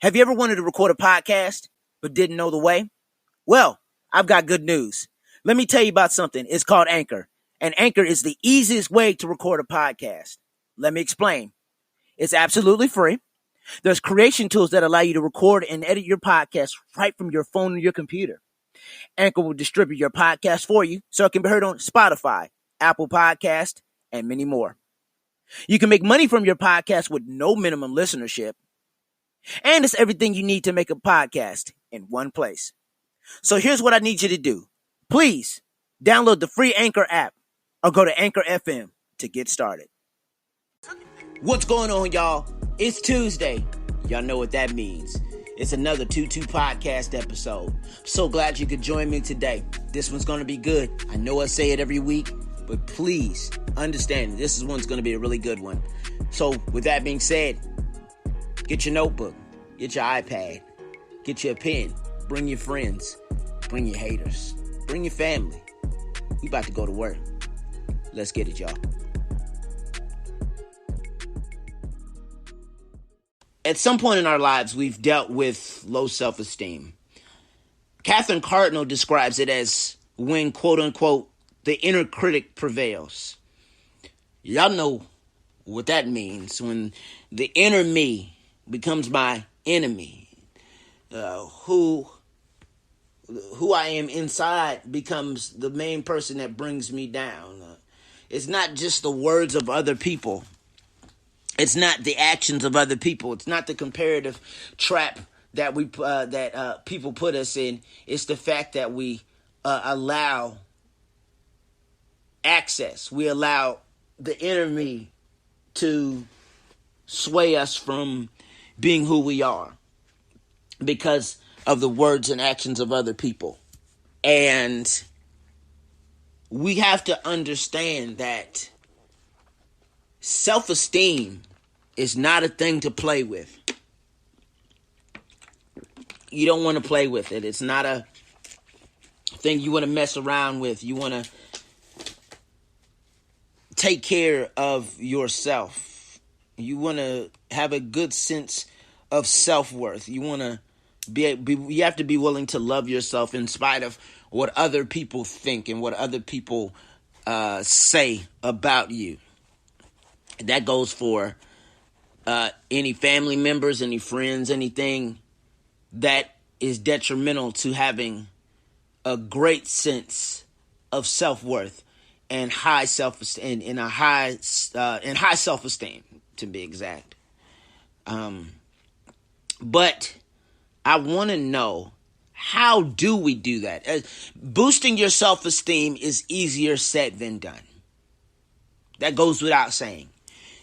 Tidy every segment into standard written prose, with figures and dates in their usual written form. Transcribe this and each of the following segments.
Have you ever wanted to record a podcast but didn't know the way? Well, I've got good news. Let me tell you about something. It's called Anchor, and Anchor is the easiest way to record a podcast. Let me explain. It's absolutely free. There's creation tools that allow you to record and edit your podcast right from your phone or your computer. Anchor will distribute your podcast for you so it can be heard on Spotify, Apple Podcast, and many more. You can make money from your podcast with no minimum listenership. And it's everything you need to make a podcast in one place. So here's what I need you to do. Please download the free Anchor app or go to Anchor FM to get started. What's going on, y'all? It's Tuesday. Y'all know what that means. It's another 2-2 podcast episode. So glad you could join me today. This one's going to be good. I know I say it every week, but please understand this one's going to be a really good one. So with that being said, get your notebook, get your iPad, get your pen, bring your friends, bring your haters, bring your family. We about to go to work. Let's get it, y'all. At some point in our lives, we've dealt with low self-esteem. Catherine Cardinal describes it as when, quote unquote, the inner critic prevails. Y'all know what that means. When the inner me becomes my enemy, who I am inside becomes the main person that brings me down. It's not just the words of other people. It's not the actions of other people. It's not the comparative trap that people put us in. It's the fact that we allow access. We allow the inner me to sway us from being who we are because of the words and actions of other people. And we have to understand that self-esteem is not a thing to play with. You don't want to play with it. It's not a thing you want to mess around with. You want to take care of yourself. You want to have a good sense of self-worth. You want to you have to be willing to love yourself in spite of what other people think and what other people say about you. That goes for any family members, any friends, anything that is detrimental to having a great sense of self-worth and high self-esteem, and high self-esteem, to be exact. But I want to know, how do we do that? Boosting your self-esteem is easier said than done. That goes without saying.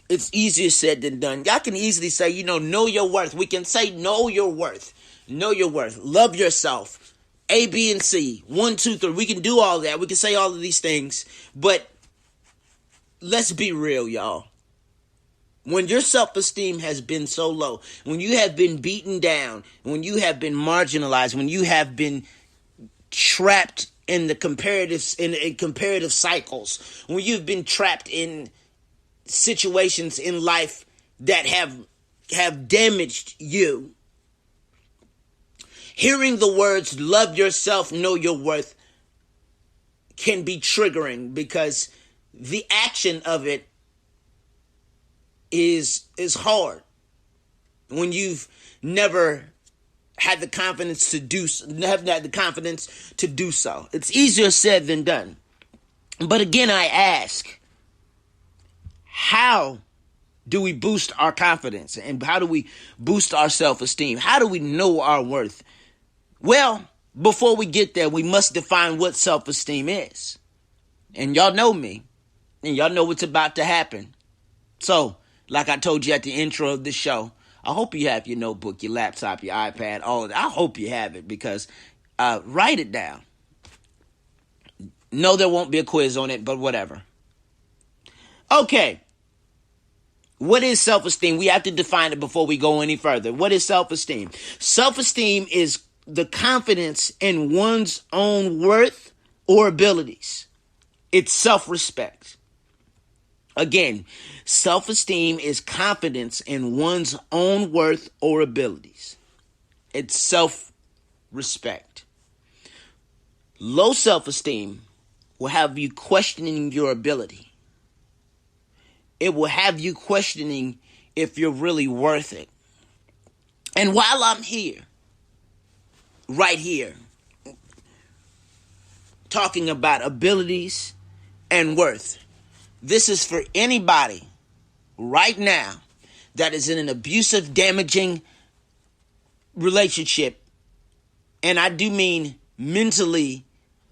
It's easier said than done. Y'all can easily say, know your worth. We can say, know your worth. Know your worth. Love yourself. A, B, and C. 1, 2, 3. We can do all that. We can say all of these things. But let's be real, y'all. When your self-esteem has been so low, when you have been beaten down, when you have been marginalized, when you have been trapped in the comparative cycles, when you've been trapped in situations in life that have damaged you, hearing the words love yourself, know your worth can be triggering, because the action of it is hard when you've never had the confidence to do so. It's easier said than done. But again, I ask, how do we boost our confidence, and how do we boost our self-esteem? How do we know our worth? Well, before we get there, we must define what self-esteem is. And y'all know me, and y'all know what's about to happen. So, like I told you at the intro of the show, I hope you have your notebook, your laptop, your iPad, all of that. I hope you have it, because write it down. No, there won't be a quiz on it, but whatever. Okay. What is self-esteem? We have to define it before we go any further. What is self-esteem? Self-esteem is the confidence in one's own worth or abilities. It's self-respect. Again, self-esteem is confidence in one's own worth or abilities. It's self-respect. Low self-esteem will have you questioning your ability. It will have you questioning if you're really worth it. And while I'm here, right here, talking about abilities and worth, this is for anybody right now that is in an abusive, damaging relationship. And I do mean mentally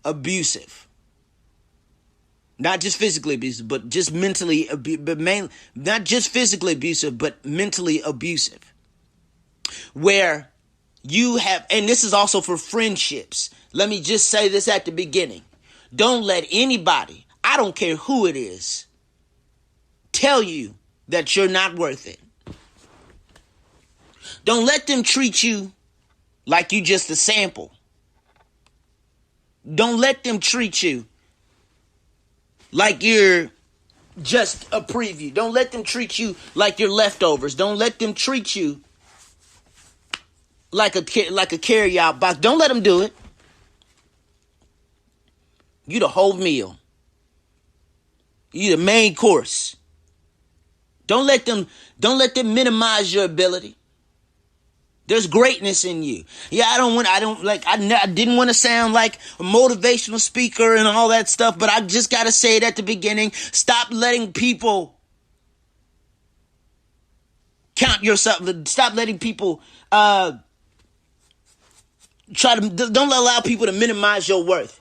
abusive. Not just physically abusive, but just mentally abusive. Not just physically abusive, but mentally abusive. Where you have, and this is also for friendships. Let me just say this at the beginning. Don't let anybody, I don't care who it is, tell you that you're not worth it. Don't let them treat you like you just a sample. Don't let them treat you like you're just a preview. Don't let them treat you like you're leftovers. Don't let them treat you like a carry-out box. Don't let them do it. You the whole meal. You the main course. Don't let them minimize your ability. There's greatness in you. Yeah, I didn't want to sound like a motivational speaker and all that stuff, but I just got to say it at the beginning. Stop letting people count yourself. Stop letting people don't allow people to minimize your worth.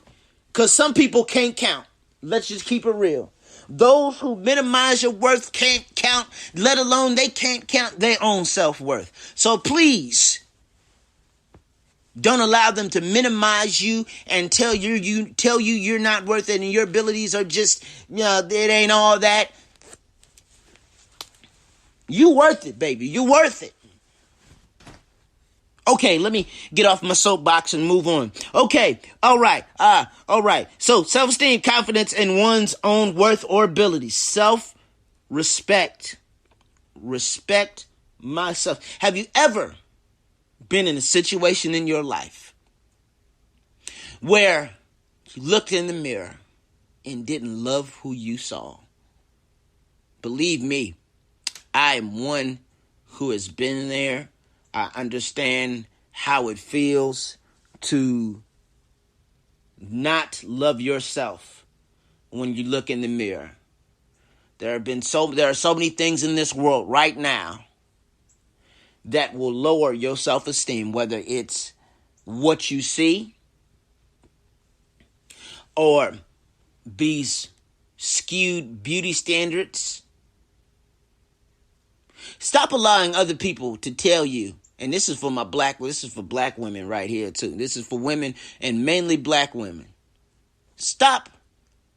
Because some people can't count. Let's just keep it real. Those who minimize your worth can't count, let alone they can't count their own self-worth. So please, don't allow them to minimize you and tell you you're not worth it and your abilities are just, it ain't all that. You worth it, baby. You worth it. Okay, let me get off my soapbox and move on. Okay, all right. So self-esteem, confidence in one's own worth or ability. Self-respect. Respect myself. Have you ever been in a situation in your life where you looked in the mirror and didn't love who you saw? Believe me, I am one who has been there. I understand how it feels to not love yourself when you look in the mirror. There are so many things in this world right now that will lower your self-esteem, whether it's what you see or these skewed beauty standards. Stop allowing other people to tell you, and this is for black women right here too. This is for women and mainly black women. Stop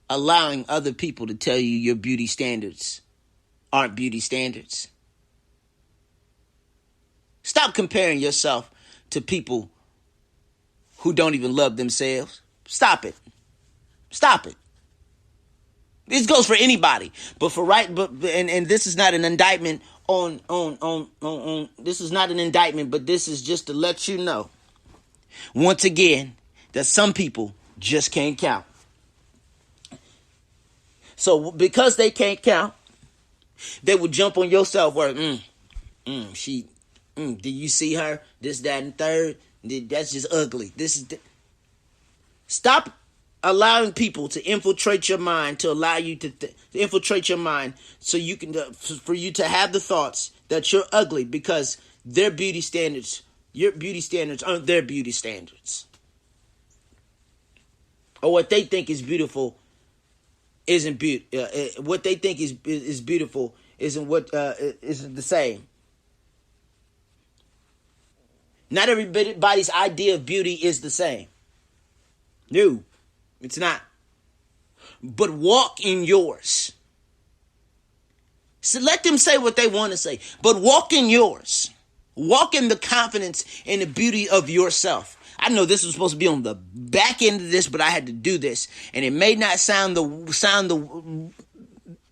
allowing other people to tell you your beauty standards aren't beauty standards. Stop comparing yourself to people who don't even love themselves. Stop it. Stop it. This goes for anybody, and this is not an indictment this is not an indictment, but this is just to let you know, once again, that some people just can't count. So because they can't count, they will jump on your self-worth. Do you see her? This, that, and third. That's just ugly. Stop allowing people to infiltrate your mind, to allow you to infiltrate your mind, so you can for you to have the thoughts that you're ugly because your beauty standards aren't their beauty standards, or what they think is beautiful isn't what they think is beautiful isn't what isn't the same. Not everybody's idea of beauty is the same. No. It's not. But walk in yours. So let them say what they want to say. But walk in yours. Walk in the confidence and the beauty of yourself. I know this was supposed to be on the back end of this, but I had to do this. And it may not sound the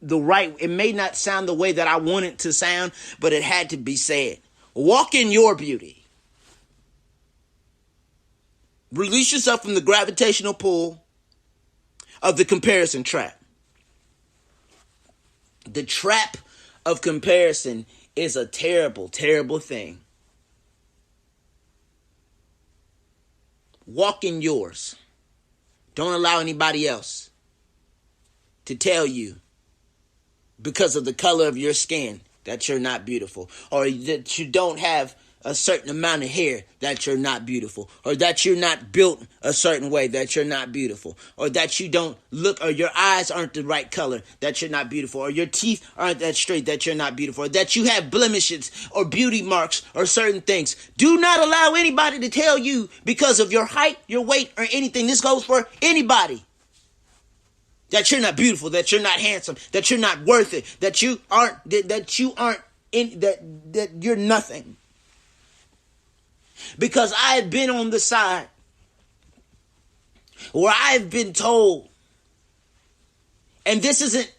right. It may not sound the way that I want it to sound, but it had to be said. Walk in your beauty. Release yourself from the gravitational pull of the comparison trap. The trap of comparison is a terrible, terrible thing. Walk in yours. Don't allow anybody else to tell you because of the color of your skin that you're not beautiful, or that you don't have a certain amount of hair that you're not beautiful, or that you're not built a certain way that you're not beautiful, or that you don't look, or your eyes aren't the right color that you're not beautiful, or your teeth aren't that straight that you're not beautiful, or that you have blemishes or beauty marks or certain things. Do not allow anybody to tell you because of your height, your weight, or anything. This goes for anybody. That you're not beautiful, that you're not handsome, that you're not worth it, that you aren't that you're nothing. Because I have been on the side where I've been told, and this isn't,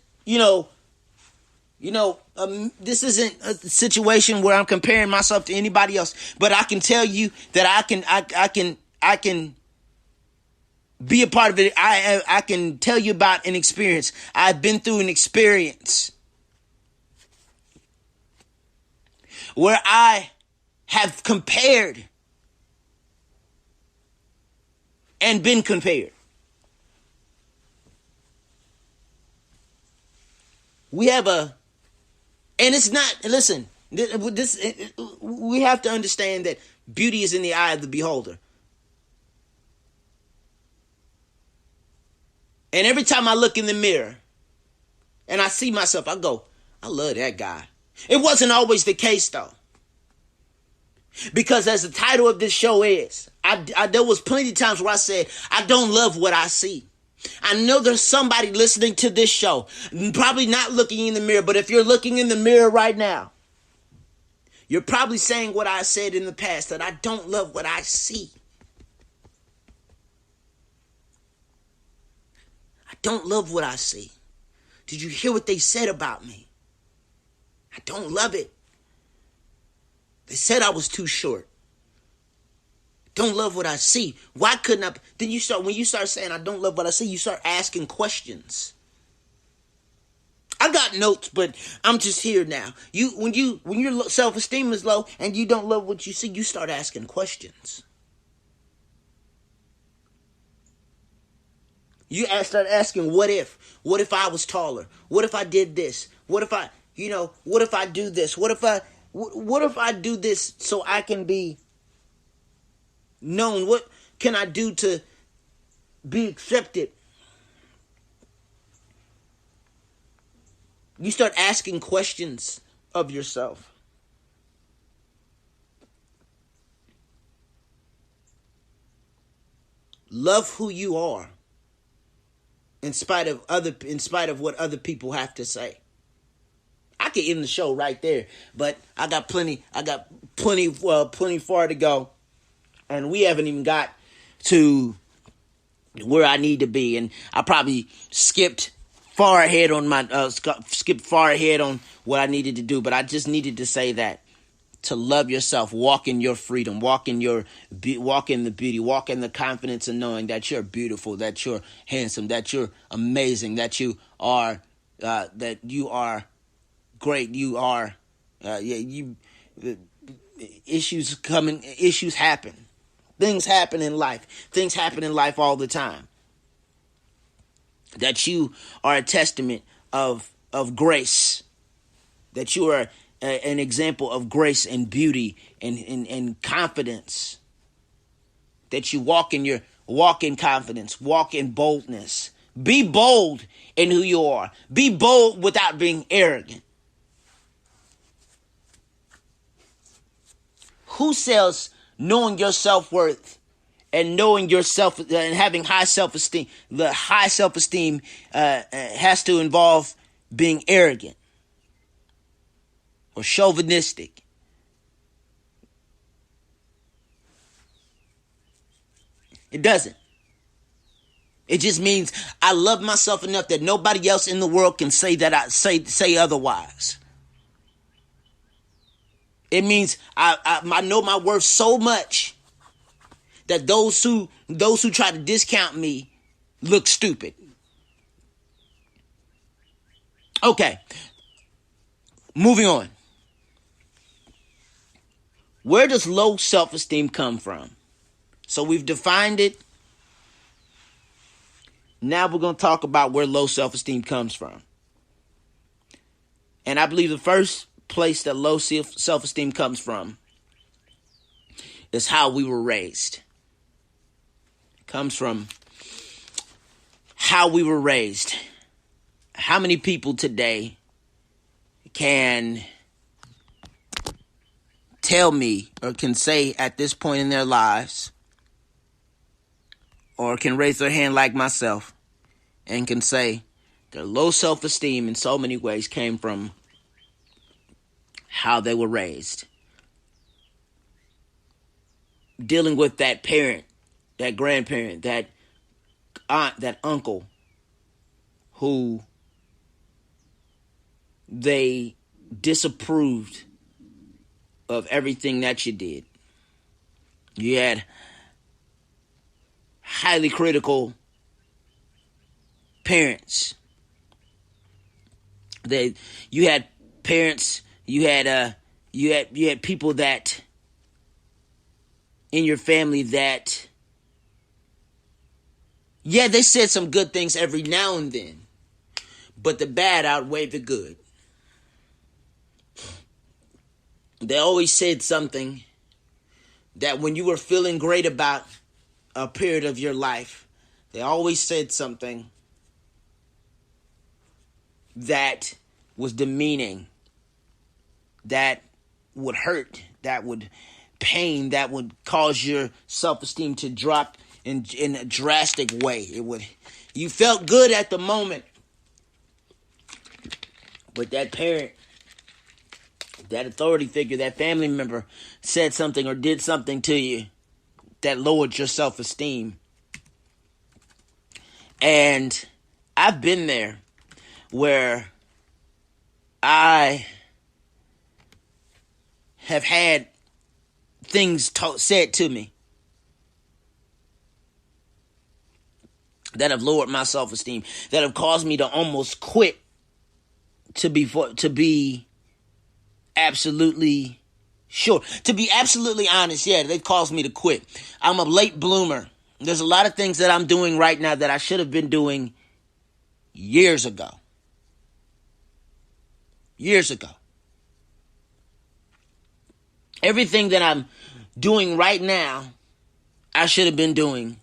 this isn't a situation where I'm comparing myself to anybody else, but I can tell you that I can be a part of it. I can tell you about an experience. I've been through an experience where I have compared and been compared. We have and it's not, listen, we have to understand that beauty is in the eye of the beholder. And every time I look in the mirror and I see myself, I go, I love that guy. It wasn't always the case though. Because as the title of this show is, there was plenty of times where I said, I don't love what I see. I know there's somebody listening to this show, probably not looking in the mirror, but if you're looking in the mirror right now, you're probably saying what I said in the past, that I don't love what I see. I don't love what I see. Did you hear what they said about me? I don't love it. They said I was too short. Don't love what I see. Why couldn't I? Then when you start saying I don't love what I see, you start asking questions. I got notes, but I'm just here now. When your self-esteem is low and you don't love what you see, you start asking questions. You start asking, what if? What if I was taller? What if I did this? What if I do this? What if I do this so I can be known? What can I do to be accepted? You start asking questions of yourself. Love who you are in spite of what other people have to say. I could end the show right there, but I got plenty far to go, and we haven't even got to where I need to be, and I probably skipped far ahead on what I needed to do, but I just needed to say that to love yourself, walk in your freedom, walk in the beauty, walk in the confidence of knowing that you're beautiful, that you're handsome, that you're amazing, that you are great. You are, issues happen. Things happen in life. Things happen in life all the time. That you are a testament of grace. That you are an example of grace and beauty and confidence. That you walk in confidence, walk in boldness. Be bold in who you are. Be bold without being arrogant. Who sells knowing your self-worth and knowing yourself and having high self-esteem? The high self-esteem has to involve being arrogant or chauvinistic. It doesn't. It just means I love myself enough that nobody else in the world can say that I say otherwise. It means I know my worth so much that those who try to discount me look stupid. Okay, moving on. Where does low self-esteem come from? So we've defined it. Now we're going to talk about where low self-esteem comes from. And I believe the first place that low self-esteem comes from is how we were raised. It comes from how we were raised. How many people today can tell me or can say at this point in their lives, or can raise their hand like myself and can say their low self-esteem in so many ways came from how they were raised? Dealing with that parent, that grandparent, that aunt, that uncle who they disapproved of everything that you did. You had highly critical parents. You had parents, you had people that in your family that, yeah, they said some good things every now and then, but the bad outweighed the good. They always said something that when you were feeling great about a period of your life, they always said something that was demeaning, that would hurt, that would pain, that would cause your self-esteem to drop in a drastic way. You felt good at the moment, but that parent, that authority figure, that family member said something or did something to you that lowered your self-esteem. And I've been there where I have had things said to me that have lowered my self-esteem, that have caused me to almost quit, to be absolutely sure. To be absolutely honest, yeah, they've caused me to quit. I'm a late bloomer. There's a lot of things that I'm doing right now that I should have been doing years ago. Years ago. Everything that I'm doing right now, I should have been doing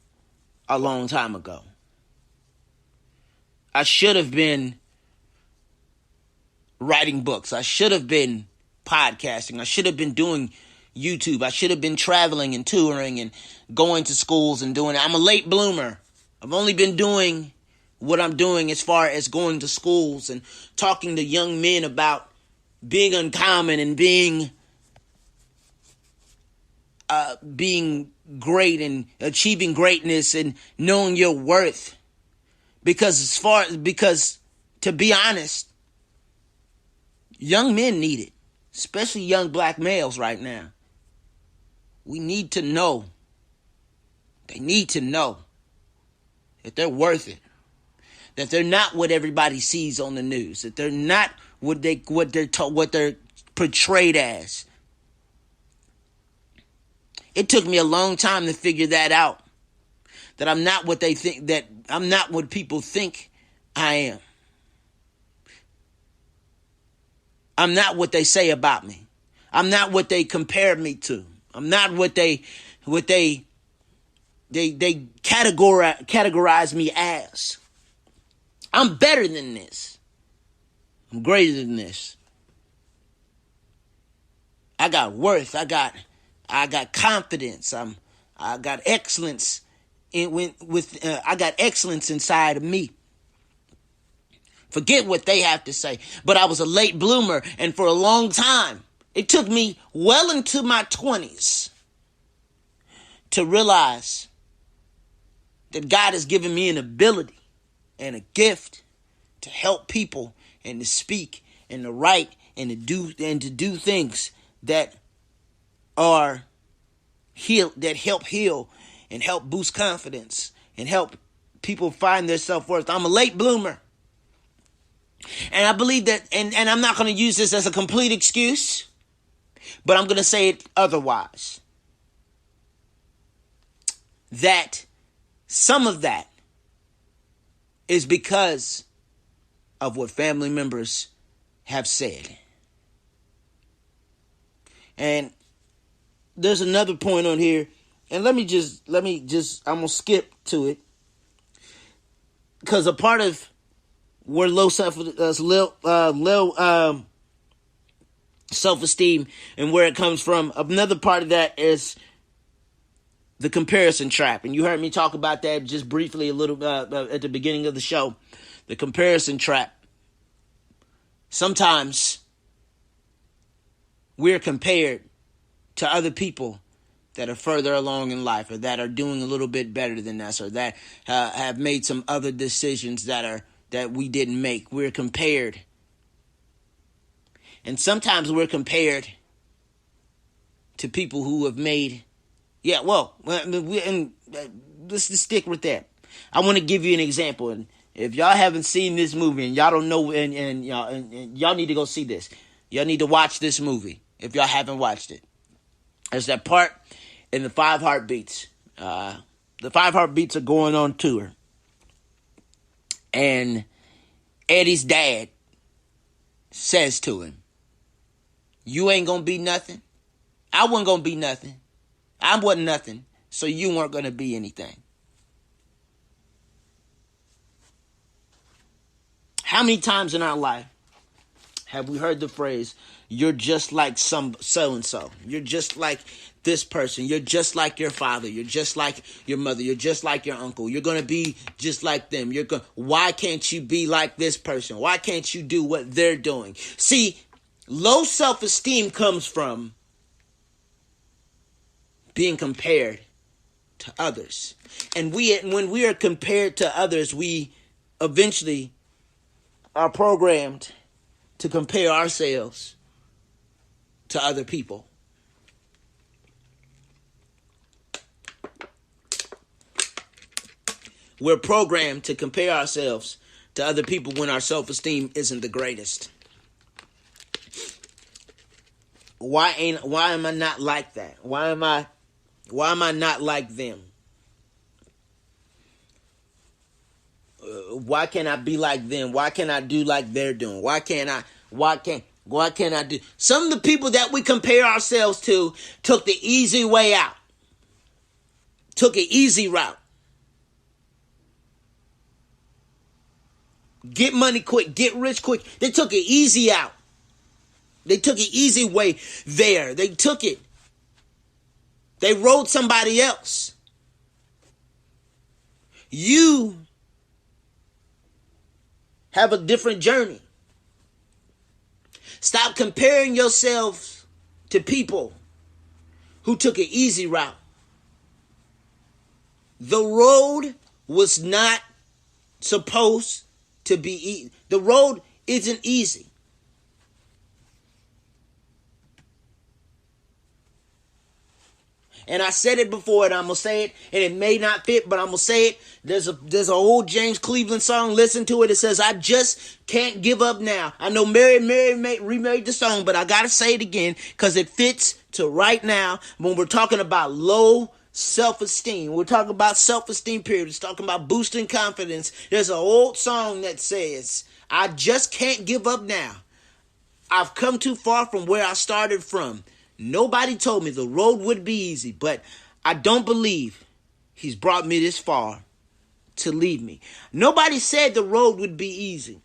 a long time ago. I should have been writing books. I should have been podcasting. I should have been doing YouTube. I should have been traveling and touring and going to schools and doing it. I'm a late bloomer. I've only been doing what I'm doing as far as going to schools and talking to young men about being uncommon and being great and achieving greatness and knowing your worth. Because to be honest, young men need it, especially young black males right now. We need to know. They need to know that they're worth it. That they're not what everybody sees on the news. That they're not what they're portrayed as. It took me a long time to figure that out. That I'm not what they think. That I'm not what people think I am. I'm not what they say about me. I'm not what they compare me to. I'm not what they categorize me as. I'm better than this. I'm greater than this. I got worth. I got confidence. I got excellence I got excellence inside of me. Forget what they have to say. But I was a late bloomer, and for a long time, it took me well into my 20s to realize that God has given me an ability and a gift to help people and to speak and to write and to do things that are help heal and help boost confidence and help people find their self-worth. I'm a late bloomer. And I believe that, and I'm not going to use this as a complete excuse, but I'm going to say it otherwise. That some of that is because of what family members have said. And there's another point on here, and let me just, I'm going to skip to it. Because a part of where low self-esteem and where it comes from, another part of that is the comparison trap. And you heard me talk about that just briefly a little at the beginning of the show. The comparison trap. Sometimes we're compared to other people that are further along in life, or that are doing a little bit better than us, or that have made some other decisions that we didn't make. We're compared. And sometimes we're compared to people who have made, let's just stick with that. I want to give you an example. And if y'all haven't seen this movie and y'all don't know, and y'all need to go see this. Y'all need to watch this movie if y'all haven't watched it. There's that part in the 5 Heartbeats. The 5 Heartbeats are going on tour. And Eddie's dad says to him, "You ain't gonna be nothing. I wasn't gonna be nothing. I wasn't nothing, so you weren't gonna be anything." How many times in our life have we heard the phrase, "You're just like some so-and-so. You're just like this person. You're just like your father. You're just like your mother. You're just like your uncle. You're going to be just like them. Why can't you be like this person? Why can't you do what they're doing?" See, low self-esteem comes from being compared to others. And when we are compared to others, we eventually are programmed to compare ourselves to other people. We're programmed to compare ourselves to other people when our self-esteem isn't the greatest. Why am I not like that? Why am I not like them? Why can't I be like them? Why can't I do like they're doing? Why can't I do? Some of the people that we compare ourselves to took the easy way out. Took an easy route. Get money quick, get rich quick. They took it easy out. They took an easy way there. They took it. They rode somebody else. You have a different journey. Stop comparing yourself to people who took an easy route. The road was not supposed to be easy. The road isn't easy. And I said it before, and I'm going to say it, and it may not fit, but I'm going to say it. There's a old James Cleveland song. Listen to it. It says, "I just can't give up now." I know Mary remade the song, but I got to say it again because it fits to right now when we're talking about low self-esteem. We're talking about self-esteem period. It's talking about boosting confidence. There's an old song that says, "I just can't give up now. I've come too far from where I started from. Nobody told me the road would be easy, but I don't believe he's brought me this far to leave me." Nobody said the road would be easy.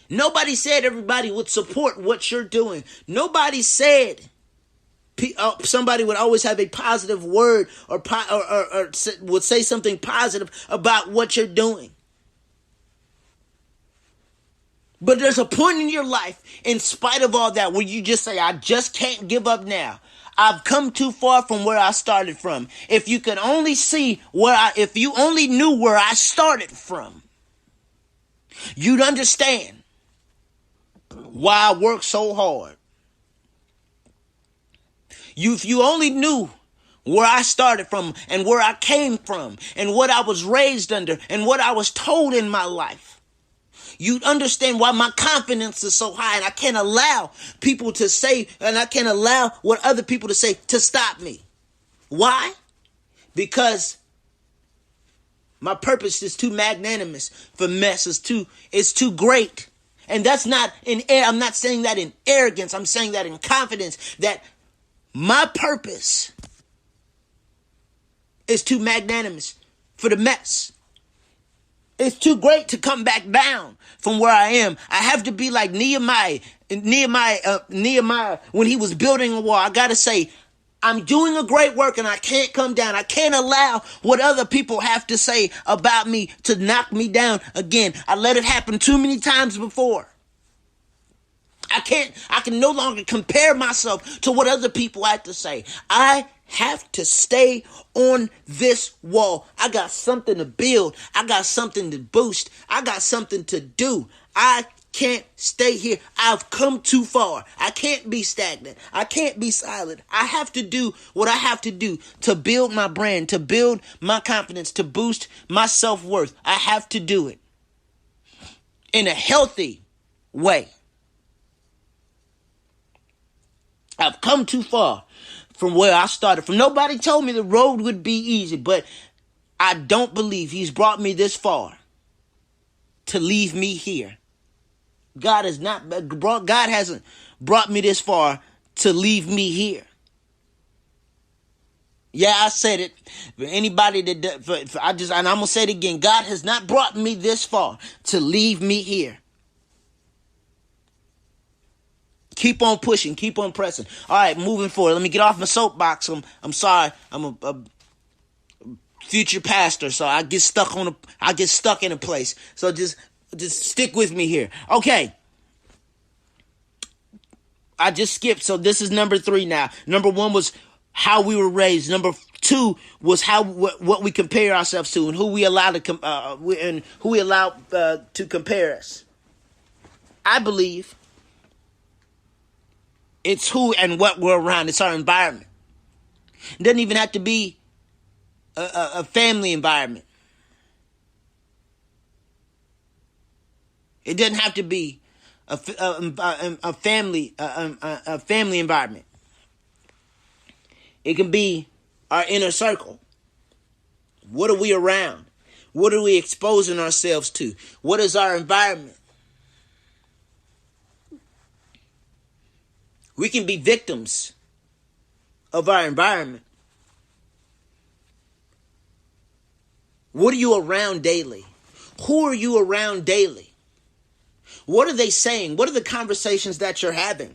Nobody said everybody would support what you're doing. Nobody said somebody would always have a positive word or would say something positive about what you're doing. But there's a point in your life, in spite of all that, where you just say, "I just can't give up now. I've come too far from where I started from." If you could only see if you only knew where I started from, you'd understand why I work so hard. If you only knew where I started from and where I came from and what I was raised under and what I was told in my life, you understand why my confidence is so high, and I can't allow people to say, and I can't allow what other people to say to stop me. Why? Because my purpose is too magnanimous for mess. It's too great. And that's not I'm not saying that in arrogance. I'm saying that in confidence, that my purpose is too magnanimous for the mess. It's too great to come back down from where I am. I have to be like Nehemiah, when he was building a wall. I got to say, I'm doing a great work and I can't come down. I can't allow what other people have to say about me to knock me down again. I let it happen too many times before. I can no longer compare myself to what other people have to say. I have to stay on this wall. I got something to build. I got something to boost. I got something to do. I can't stay here. I've come too far. I can't be stagnant. I can't be silent. I have to do what I have to do to build my brand, to build my confidence, to boost my self-worth. I have to do it in a healthy way. I've come too far from where I started from. Nobody told me the road would be easy, but I don't believe he's brought me this far to leave me here. God hasn't brought me this far to leave me here. Yeah, I said it. For anybody and I'm gonna say it again. God has not brought me this far to leave me here. Keep on pushing, keep on pressing. All right, moving forward. Let me get off my soapbox. I'm sorry. I'm a future pastor, so I get stuck in a place. So just stick with me here. Okay. I just skipped. So this is number 3 now. Number 1 was how we were raised. Number 2 was what we compare ourselves to and who we allow to compare us. I believe it's who and what we're around. It's our environment. It doesn't even have to be a family environment. It doesn't have to be a family environment. It can be our inner circle. What are we around? What are we exposing ourselves to? What is our environment? We can be victims of our environment. What are you around daily? Who are you around daily? What are they saying? What are the conversations that you're having?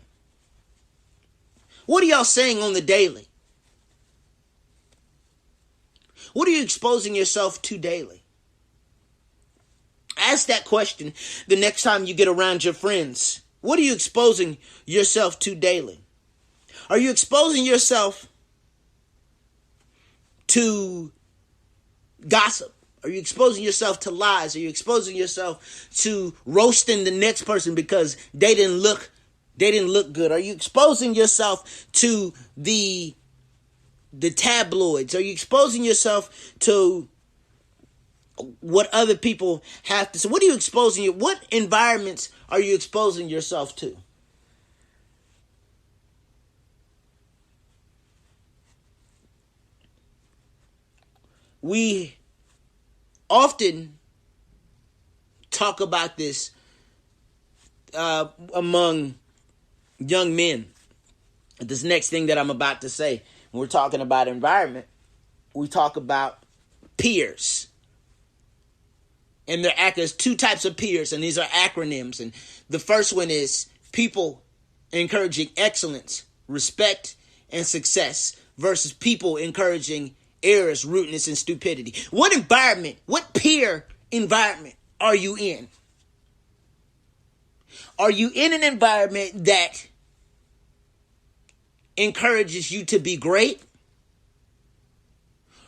What are y'all saying on the daily? What are you exposing yourself to daily? Ask that question the next time you get around your friends. What are you exposing yourself to daily? Are you exposing yourself to gossip? Are you exposing yourself to lies? Are you exposing yourself to roasting the next person because they didn't look good? Are you exposing yourself to the tabloids? Are you exposing yourself to what other people have to say? What are you exposing? What environments are you exposing yourself to? We often talk about this among young men. This next thing that I'm about to say, when we're talking about environment, we talk about peers. And there's 2 types of peers, and these are acronyms. And the first one is people encouraging excellence, respect, and success versus people encouraging errors, rudeness, and stupidity. What environment, what peer environment are you in? Are you in an environment that encourages you to be great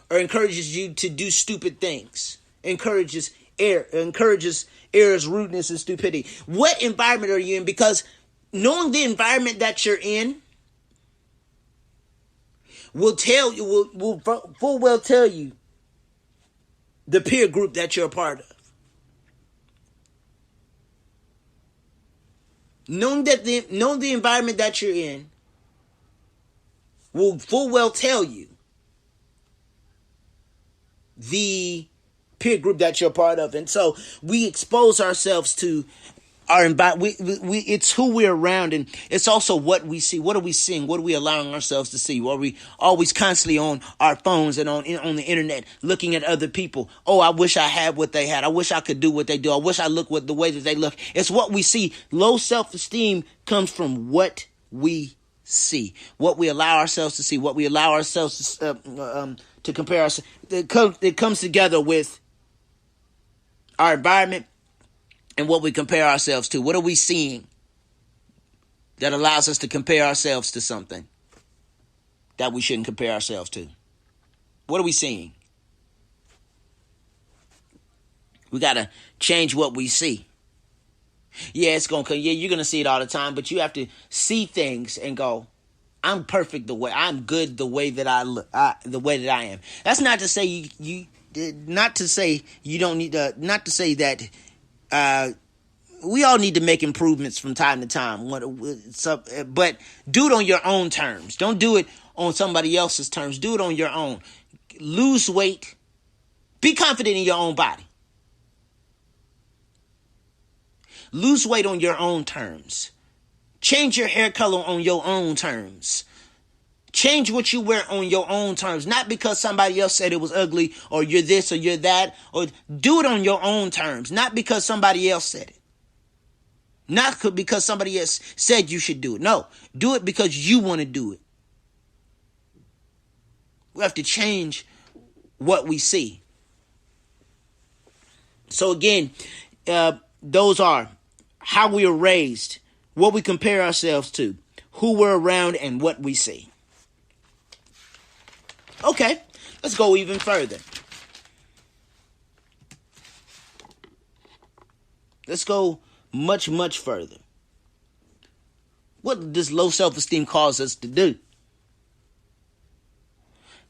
or encourages you to do stupid things? Encourages errors, rudeness, and stupidity. What environment are you in? Because knowing the environment that you're in will tell you, will full well tell you the peer group that you're a part of. Knowing the environment that you're in will full well tell you the peer group that you're a part of. And so we expose ourselves to our environment. It's who we're around, and it's also what we see. What are we seeing? What are we allowing ourselves to see? Are we always constantly on our phones and on the internet looking at other people? Oh, I wish I had what they had. I wish I could do what they do. I wish I looked the way that they look. It's what we see. Low self-esteem comes from what we see, what we allow ourselves to see, what we allow ourselves to compare ourselves. It comes together with our environment and what we compare ourselves to. What are we seeing that allows us to compare ourselves to something that we shouldn't compare ourselves to? What are we seeing? We got to change what we see. Yeah, you're going to see it all the time, but you have to see things and go, I'm perfect I'm good the way that I look, the way that I am. That's not to say not to say you don't need to, not to say that we all need to make improvements from time to time. But do it on your own terms. Don't do it on somebody else's terms. Do it on your own. Lose weight. Be confident in your own body. Lose weight on your own terms. Change your hair color on your own terms. Change what you wear on your own terms. Not because somebody else said it was ugly, or you're this or you're that. Or do it on your own terms. Not because somebody else said it. Not because somebody else said you should do it. No, do it because you want to do it. We have to change what we see. So again, those are how we are raised, what we compare ourselves to, who we're around, and what we see. Okay, let's go even further. Let's go much, much further. What does low self-esteem cause us to do?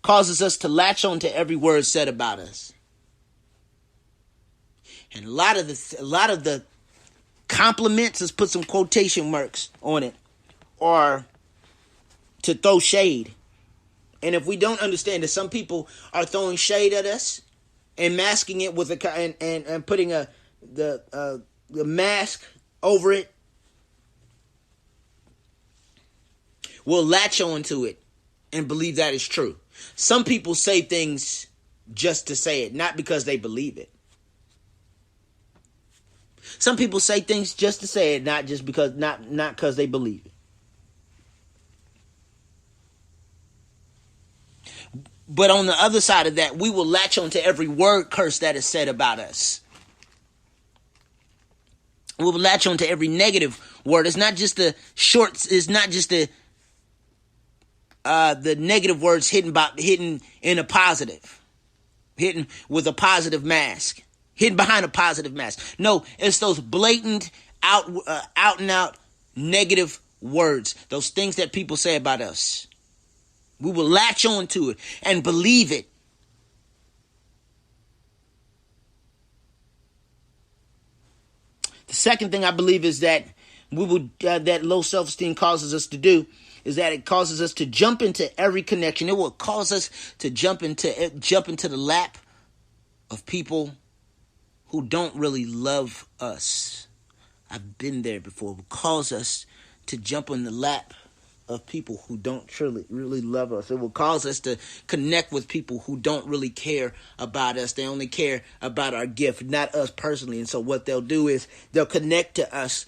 Causes us to latch on to every word said about us. And a lot of the compliments, let's put some quotation marks on it, or to throw shade. And if we don't understand that some people are throwing shade at us and masking it with and putting the mask over it, we'll latch on to it and believe that is true. Some people say things just to say it, not because they believe it. Some people say things just to say it, not because they believe it. But on the other side of that, we will latch on to every word curse that is said about us. We will latch on to every negative word. It's not just the shorts. It's not just the negative words hidden in a positive, hidden with a positive mask, hidden behind a positive mask. No, it's those blatant, out and out negative words. Those things that people say about us. We will latch on to it and believe it. The second thing I believe is that that low self-esteem causes us to do is that it causes us to jump into every connection. It will cause us to jump into the lap of people who don't really love us. I've been there before. It will cause us to jump on the lap of people who don't really love us. It will cause us to connect with people who don't really care about us. They only care about our gift, not us personally. And so what they'll do is they'll connect to us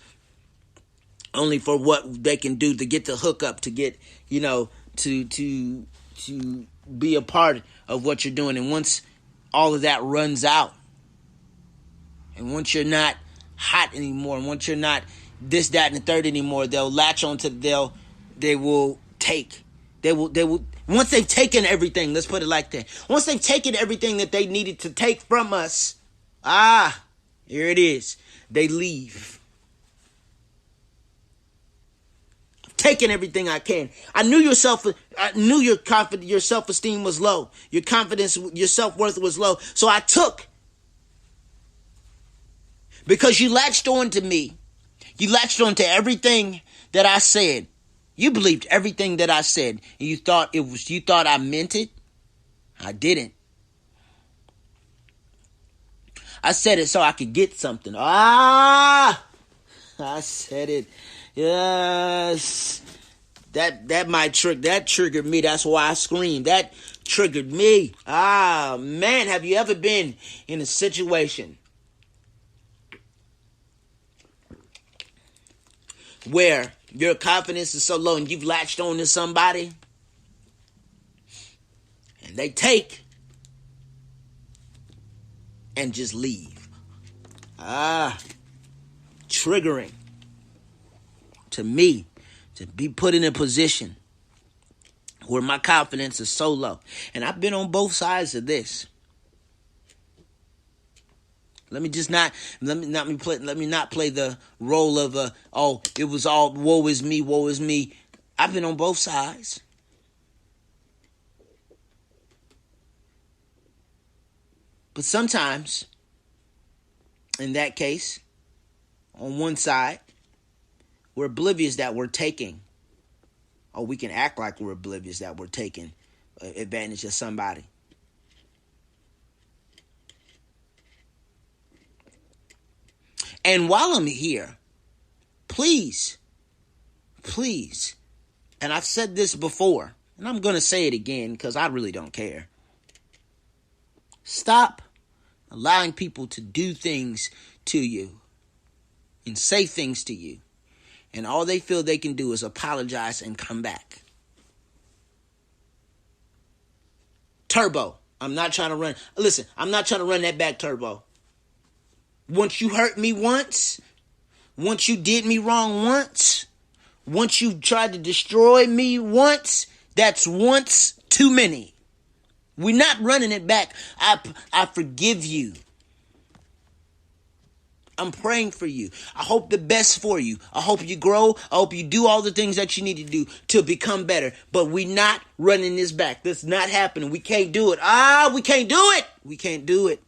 only for what they can do to get the hookup, to get, to be a part of what you're doing. And once all of that runs out, and once you're not hot anymore, and once you're not this, that, and the third anymore, they'll latch onto once they've taken everything, let's put it like that. Once they've taken everything that they needed to take from us, here it is. They leave. taking everything I can. I knew your self-esteem was low. Your confidence, your self-worth was low. So I took, because you latched on to me. You latched on to everything that I said. You believed everything that I said. And you thought I meant it. I didn't. I said it so I could get something. I said it. Yes. That triggered me. That's why I screamed. That triggered me. Man, have you ever been in a situation where your confidence is so low and you've latched on to somebody and they take and just leave? Triggering to me to be put in a position where my confidence is so low. And I've been on both sides of this. Let me not play the role of it was all woe is me. I've been on both sides. But sometimes, in that case, on one side, we're oblivious that we're taking. Or we can act like we're oblivious that we're taking advantage of somebody. And while I'm here, please, and I've said this before, and I'm going to say it again because I really don't care. Stop allowing people to do things to you and say things to you, and all they feel they can do is apologize and come back. Turbo. I'm not trying to run that back, Turbo. Once you hurt me once you did me wrong once you tried to destroy me once, that's once too many. We're not running it back. I forgive you. I'm praying for you. I hope the best for you. I hope you grow. I hope you do all the things that you need to do to become better. But we're not running this back. That's not happening. We can't do it. We can't do it. We can't do it.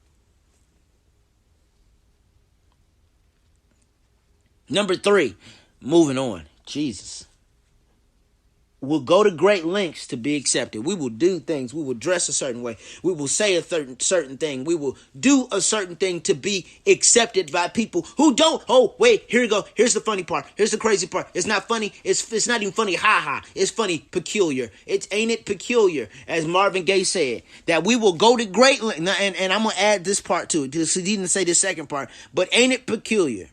Number 3, moving on. Jesus. We'll go to great lengths to be accepted. We will do things. We will dress a certain way. We will say a certain thing. We will do a certain thing to be accepted by people who don't. Oh, wait, here you go. Here's the funny part. Here's the crazy part. It's not funny. It's not even funny. Ha ha. It's funny. Peculiar. Ain't it peculiar, as Marvin Gaye said, that we will go to great lengths. And I'm going to add this part to it. He didn't say the second part. But ain't it peculiar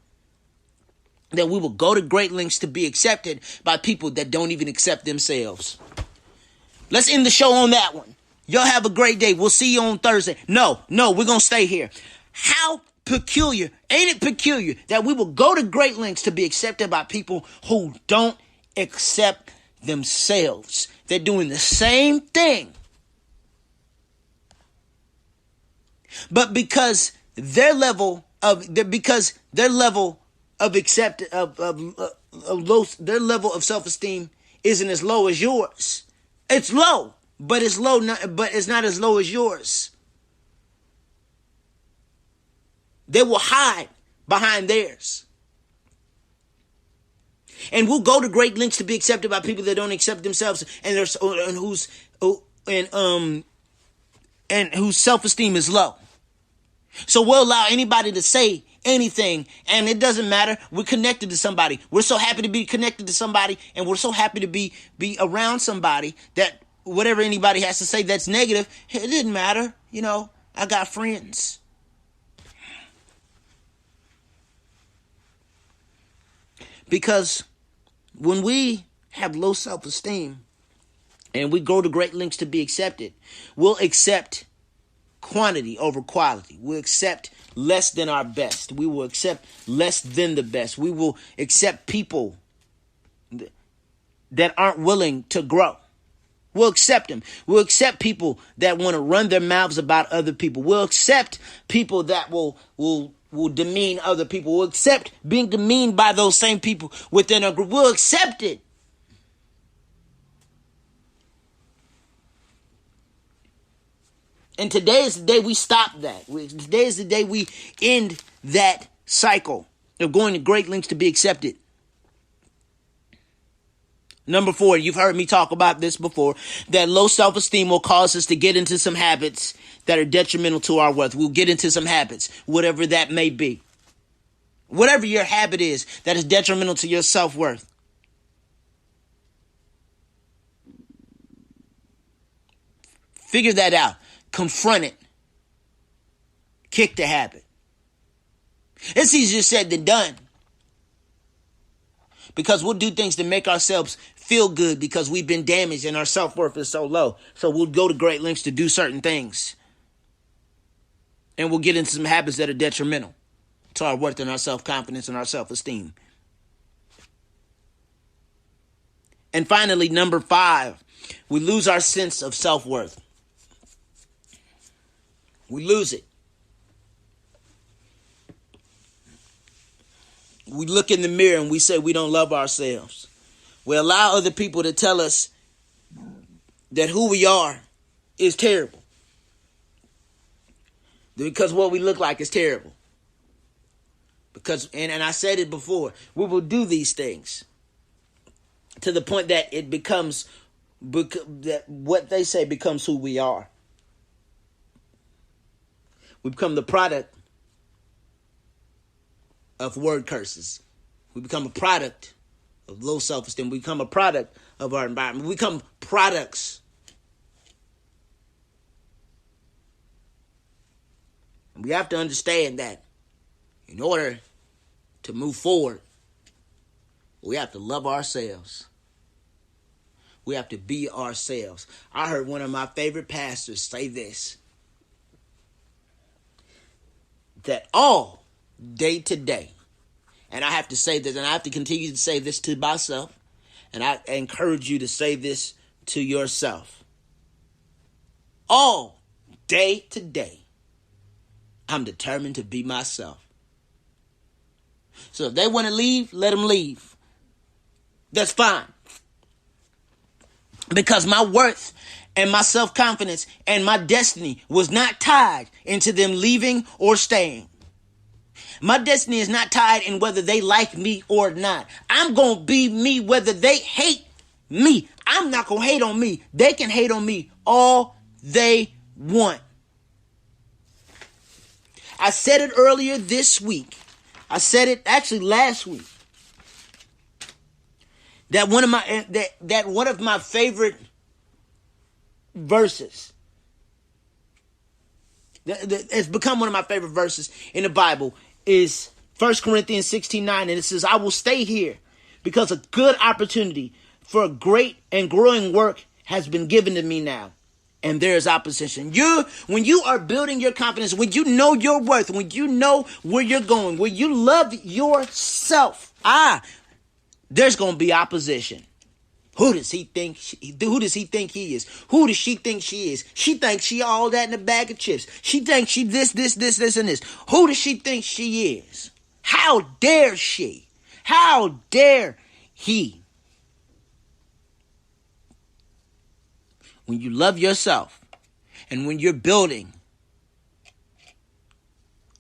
that we will go to great lengths to be accepted by people that don't even accept themselves? Let's end the show on that one. Y'all have a great day. We'll see you on Thursday. No, we're going to stay here. How peculiar, ain't it peculiar that we will go to great lengths to be accepted by people who don't accept themselves? They're doing the same thing. But because their level of their level of self-esteem isn't as low as yours. It's low, but it's not as low as yours. They will hide behind theirs. And we'll go to great lengths to be accepted by people that don't accept themselves and whose self-esteem is low. So we'll allow anybody to say anything, and it doesn't matter. We're connected to somebody. We're so happy to be connected to somebody, and we're so happy to be around somebody that whatever anybody has to say that's negative, it didn't matter. I got friends. Because when we have low self-esteem and we go to great lengths to be accepted, we'll accept quantity over quality. We'll accept less than our best. We will accept less than the best. We will accept people that aren't willing to grow. We'll accept them. We'll accept people that want to run their mouths about other people. We'll accept people that will demean other people. We'll accept being demeaned by those same people within a group. We'll accept it. And today is the day we stop that. Today is the day we end that cycle of going to great lengths to be accepted. Number 4, you've heard me talk about this before, that low self-esteem will cause us to get into some habits that are detrimental to our worth. We'll get into some habits, whatever that may be. Whatever your habit is that is detrimental to your self-worth. Figure that out. Confront it. Kick the habit. It's easier said than done. Because we'll do things to make ourselves feel good because we've been damaged and our self-worth is so low. So we'll go to great lengths to do certain things. And we'll get into some habits that are detrimental to our worth and our self-confidence and our self-esteem. And finally, number 5, we lose our sense of self-worth. We lose it. We look in the mirror and we say we don't love ourselves. We allow other people to tell us that who we are is terrible. Because what we look like is terrible. Because, and I said it before, we will do these things to the point that it becomes, that what they say becomes who we are. We become the product of word curses. We become a product of low self-esteem. We become a product of our environment. We become products. And we have to understand that in order to move forward, we have to love ourselves. We have to be ourselves. I heard one of my favorite pastors say this, that all day to day, and I have to say this, and I have to continue to say this to myself, and I encourage you to say this to yourself. All day to day, I'm determined to be myself. So if they want to leave, let them leave. That's fine. Because my worth and my self-confidence and my destiny was not tied into them leaving or staying. My destiny is not tied in whether they like me or not. I'm going to be me whether they hate me. I'm not going to hate on me. They can hate on me all they want. I said it earlier this week. I said it actually last week. That one of my favorite verses. It's become one of my favorite verses in the Bible is 1 Corinthians 16:9, and it says, I will stay here because a good opportunity for a great and growing work has been given to me now. And there is opposition. When you are building your confidence, when you know your worth, when you know where you're going, when you love yourself, there's going to be opposition. Who does he think he is? Who does she think she is? She thinks she all that in a bag of chips. She thinks she this, and this. Who does she think she is? How dare she? How dare he? When you love yourself and when you're building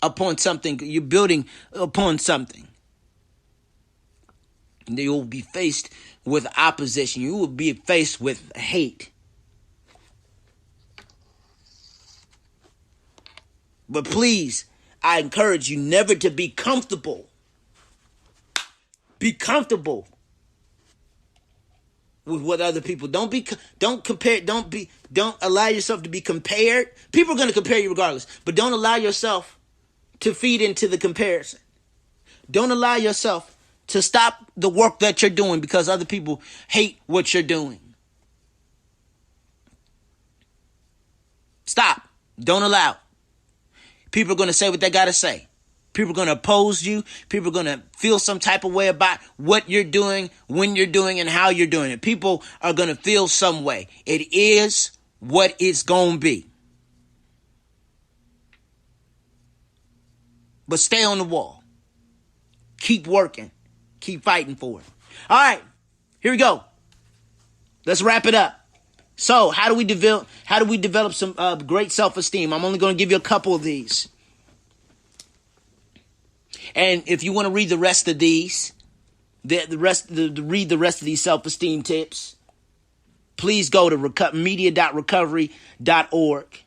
upon something, you will be faced with opposition. You will be faced with hate. But please, I encourage you never to be comfortable. Be comfortable with what other people. Don't allow yourself to be compared. People are going to compare you regardless, but don't allow yourself to feed into the comparison. Don't allow yourself to stop the work that you're doing because other people hate what you're doing. Stop. Don't allow it. People are going to say what they got to say. People are going to oppose you. People are going to feel some type of way about what you're doing, when you're doing, and how you're doing it. People are going to feel some way. It is what it's going to be. But stay on the wall. Keep working. Keep fighting for it. All right. Here we go. Let's wrap it up. So how do we develop some great self-esteem? I'm only going to give you a couple of these. And if you want to read the rest of these, read the rest of these self-esteem tips, please go to media.recovery.org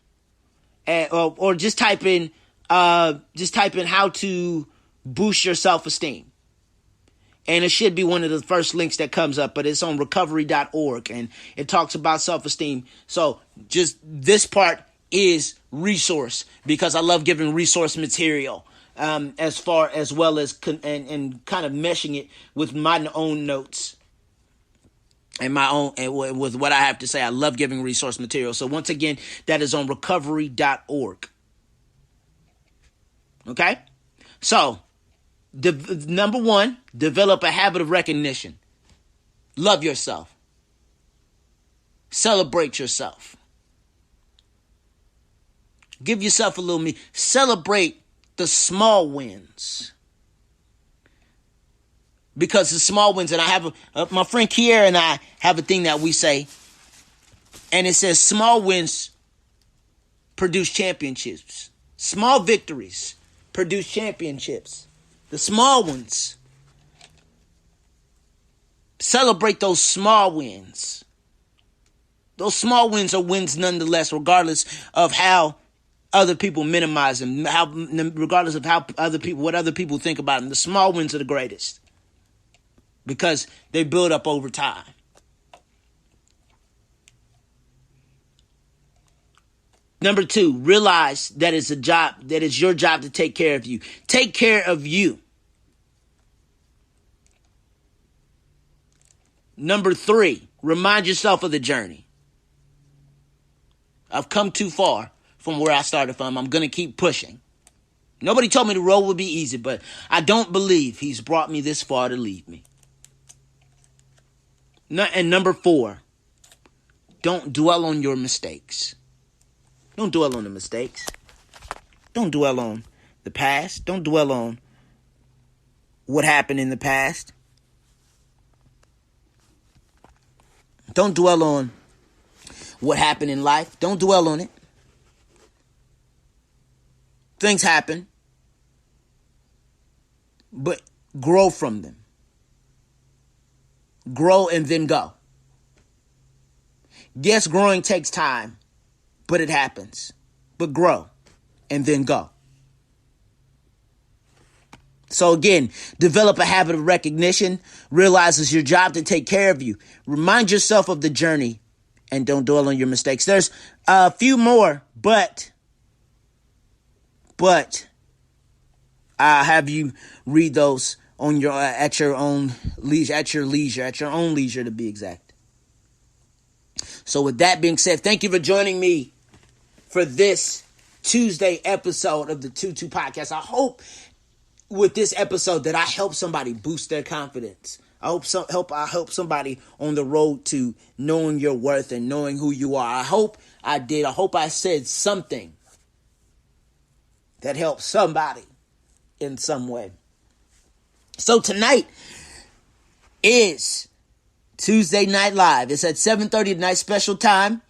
or just type in how to boost your self-esteem. And it should be one of the first links that comes up, but it's on recovery.org and it talks about self-esteem. So just this part is resource because I love giving resource material as well as and kind of meshing it with my own notes and my own and with what I have to say. I love giving resource material. So once again, that is on recovery.org. Okay? So number one, develop a habit of recognition. Love yourself. Celebrate yourself. Give yourself a little celebrate the small wins. Because the small wins, and I have my friend Kiera and I have a thing that we say, and it says small wins produce championships. Small victories produce championships. The small ones. Celebrate those small wins. Those small wins are wins nonetheless, regardless of how other people minimize them, regardless of what other people think about them. The small wins are the greatest because they build up over time. Number two, realize that it's your job to take care of you. Take care of you. Number three, remind yourself of the journey. I've come too far from where I started from. I'm going to keep pushing. Nobody told me the road would be easy, but I don't believe he's brought me this far to leave me. And number four, don't dwell on your mistakes. Don't dwell on the mistakes. Don't dwell on the past. Don't dwell on what happened in the past. Don't dwell on what happened in life. Don't dwell on it. Things happen, but grow from them. Grow and then go. Yes, growing takes time. But it happens. But grow and then go. So again, develop a habit of recognition. Realize it's your job to take care of you. Remind yourself of the journey and don't dwell on your mistakes. There's a few more, but I'll have you read those on at your own leisure to be exact. So with that being said, thank you for joining me for this Tuesday episode of the 2-2 podcast. I hope with this episode that I help somebody boost their confidence. I help somebody on the road to knowing your worth and knowing who you are. I hope I did. I hope I said something that helps somebody in some way. So tonight is Tuesday Night Live. It's at 7:30 tonight, special time.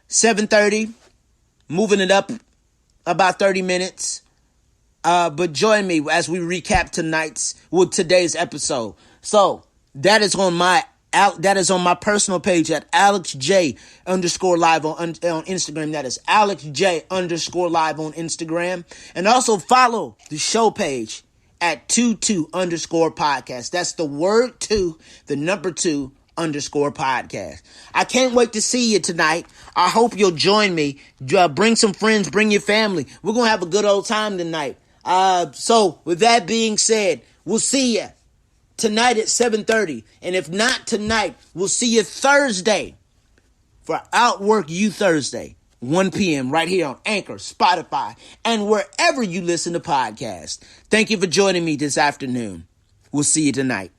7:30. Moving it up about 30 minutes. But join me as we recap today's episode. So that is on my personal page at AlexJ_live on Instagram. That is AlexJ_live on Instagram. And also follow the show page at 22_podcast. That's the word 2, the number 2_podcast. I can't wait to see you tonight. I hope you'll join me. Bring some friends, bring your family. We're going to have a good old time tonight. So with that being said, we'll see you tonight at 7:30. And if not tonight, we'll see you Thursday for Outwork You Thursday, 1 p.m. right here on Anchor, Spotify, and wherever you listen to podcasts. Thank you for joining me this afternoon. We'll see you tonight.